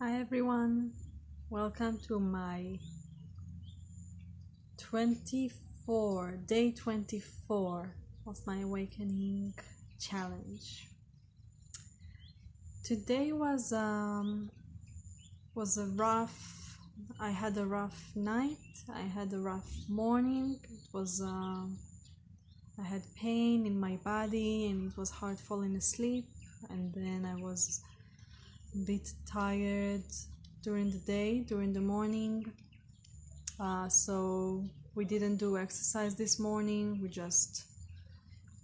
Hi everyone, welcome to my day 24 of my awakening challenge. Today was a rough. I had a rough night. I had a rough morning. I had pain in my body and it was hard falling asleep. And then I was a bit tired during the morning. So we didn't do exercise this morning. We just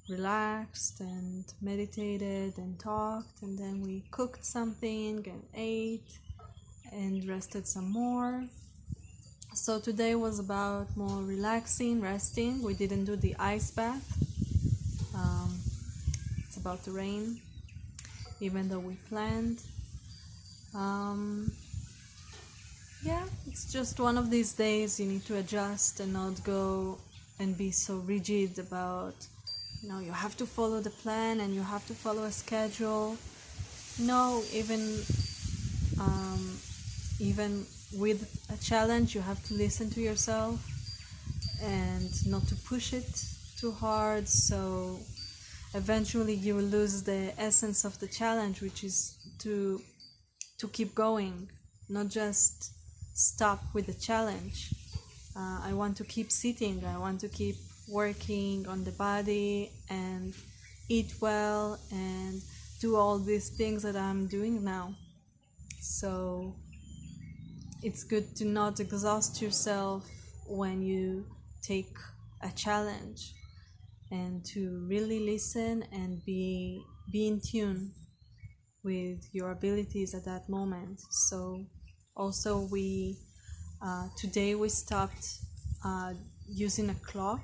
relaxed and meditated and talked, and then we cooked something and ate and rested some more. So today was about more relaxing, resting. We didn't do the ice bath. It's about to rain, even though we planned. Yeah, it's just one of these days you need to adjust and not go and be so rigid about, you have to follow the plan and you have to follow a schedule. No, even with a challenge, you have to listen to yourself and not to push it too hard. So eventually you will lose the essence of the challenge, which is to keep going, not just stop with the challenge. I want to keep sitting. I want to keep working on the body and eat well and do all these things that I'm doing now. So it's good to not exhaust yourself when you take a challenge, and to really listen and be in tune with your abilities at that moment. So also today we stopped using a clock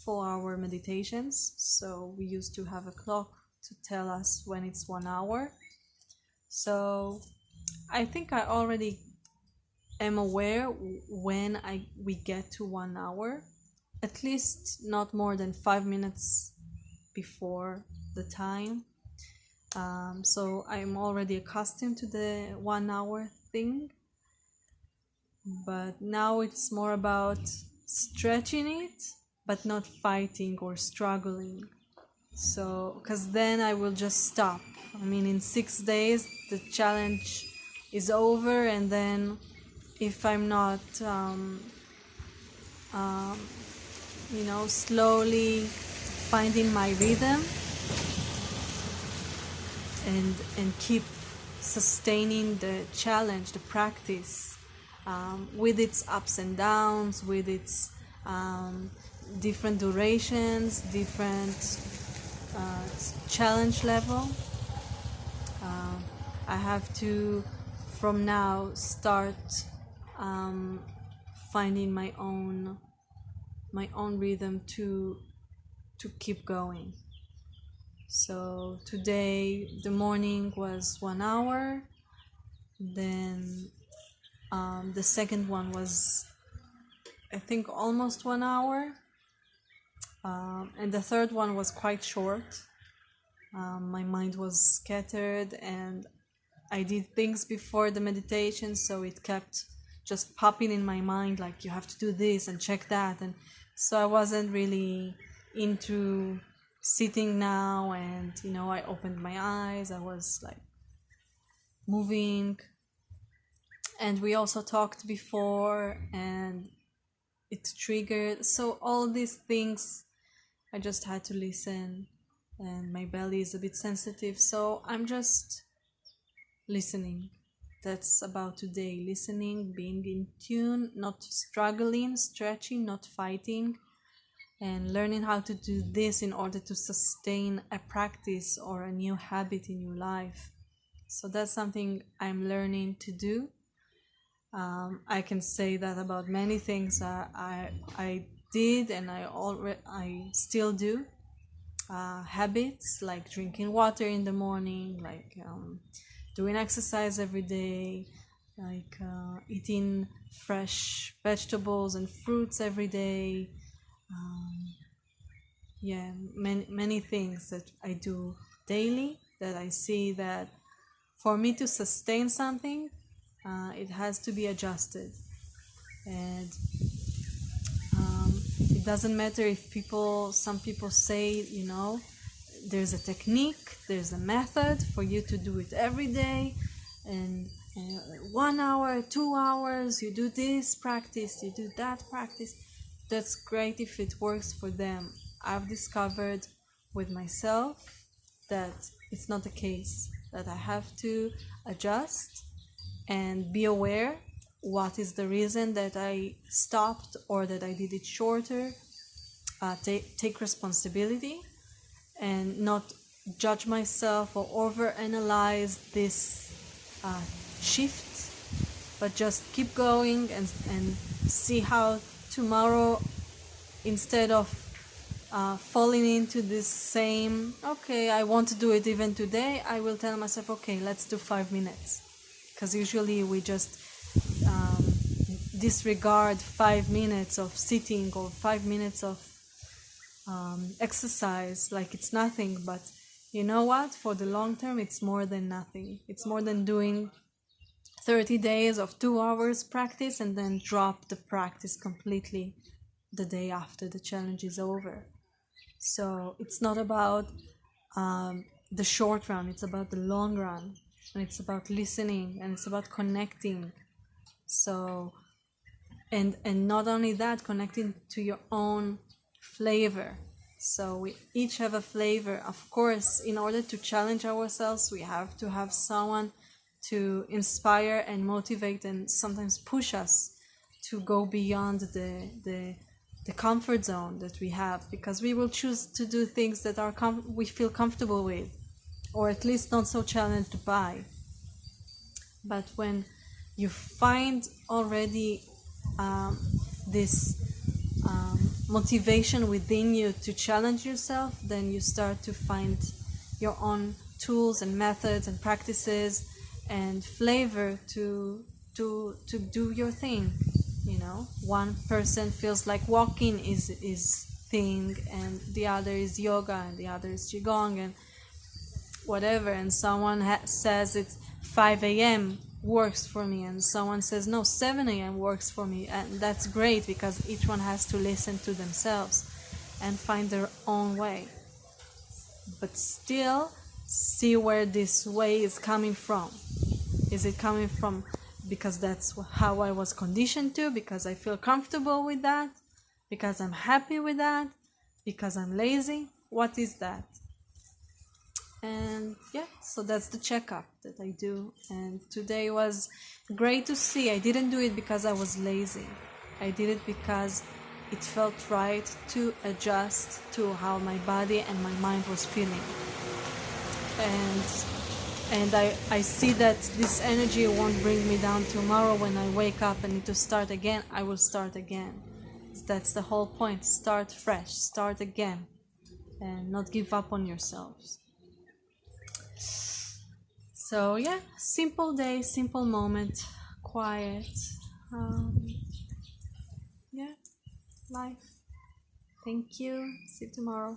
for our meditations. So we used to have a clock to tell us when it's 1 hour. So I think I already am aware when we get to 1 hour, at least not more than 5 minutes before the time. So I'm already accustomed to the 1 hour thing, but now it's more about stretching it, but not fighting or struggling. So, because then I will just stop. I mean, in 6 days, the challenge is over, and then if I'm not, slowly finding my rhythm and keep sustaining the challenge, the practice, with its ups and downs, with its different durations, different challenge level. I have to, from now, start finding my own rhythm to keep going. So today the morning was 1 hour, then the second one was, I think, almost 1 hour, and the third one was quite short. My mind was scattered and I did things before the meditation, so it kept just popping in my mind, like you have to do this and check that, and so I wasn't really into sitting now. And I opened my eyes, I was like moving, and we also talked before and it triggered, so all these things I just had to listen, and my belly is a bit sensitive, so I'm just listening. That's about today. Listening, being in tune, not struggling, stretching, not fighting, and learning how to do this in order to sustain a practice or a new habit in your life. So that's something I'm learning to do. I can say that about many things I did and I still do. Habits like drinking water in the morning, like doing exercise every day, like eating fresh vegetables and fruits every day. Many things that I do daily, that I see that for me to sustain something, It has to be adjusted. And it doesn't matter if some people say, there's a technique, there's a method for you to do it every day, and 1 hour, 2 hours, you do this practice, you do that practice. That's great if it works for them. I've discovered with myself that it's not the case, that I have to adjust and be aware what is the reason that I stopped or that I did it shorter. Take responsibility and not judge myself or overanalyze this shift, but just keep going and see how tomorrow, instead of falling into this same, okay, I want to do it even today, I will tell myself, okay, let's do 5 minutes. Because usually we just disregard 5 minutes of sitting or 5 minutes of exercise like it's nothing. But you know what? For the long term, it's more than nothing. It's more than doing 30 days of 2 hours practice and then drop the practice completely the day after the challenge is over. So it's not about the short run, it's about the long run, and it's about listening, and it's about connecting. So and not only that, connecting to your own flavor. So we each have a flavor. Of course, in order to challenge ourselves, we have to have someone to inspire and motivate and sometimes push us to go beyond the comfort zone that we have, because we will choose to do things that are we feel comfortable with, or at least not so challenged by. But when you find already this motivation within you to challenge yourself, then you start to find your own tools and methods and practices and flavor to do your thing. One person feels like walking is thing, and the other is yoga, and the other is Qigong, and whatever. And someone says it's 5 a.m. works for me, and someone says no, 7 a.m. works for me, and that's great, because each one has to listen to themselves and find their own way. But still see where this way is coming from. Is it coming from because that's how I was conditioned to, because I feel comfortable with that, because I'm happy with that, because I'm lazy? What is that? And so that's the checkup that I do. And today was great to see. I didn't do it because I was lazy. I did it because it felt right to adjust to how my body and my mind was feeling. And I see that this energy won't bring me down tomorrow. When I wake up and need to start again, I will start again. That's the whole point. Start fresh, start again, and not give up on yourselves. So simple day, simple moment, quiet, life. Thank you. See you tomorrow.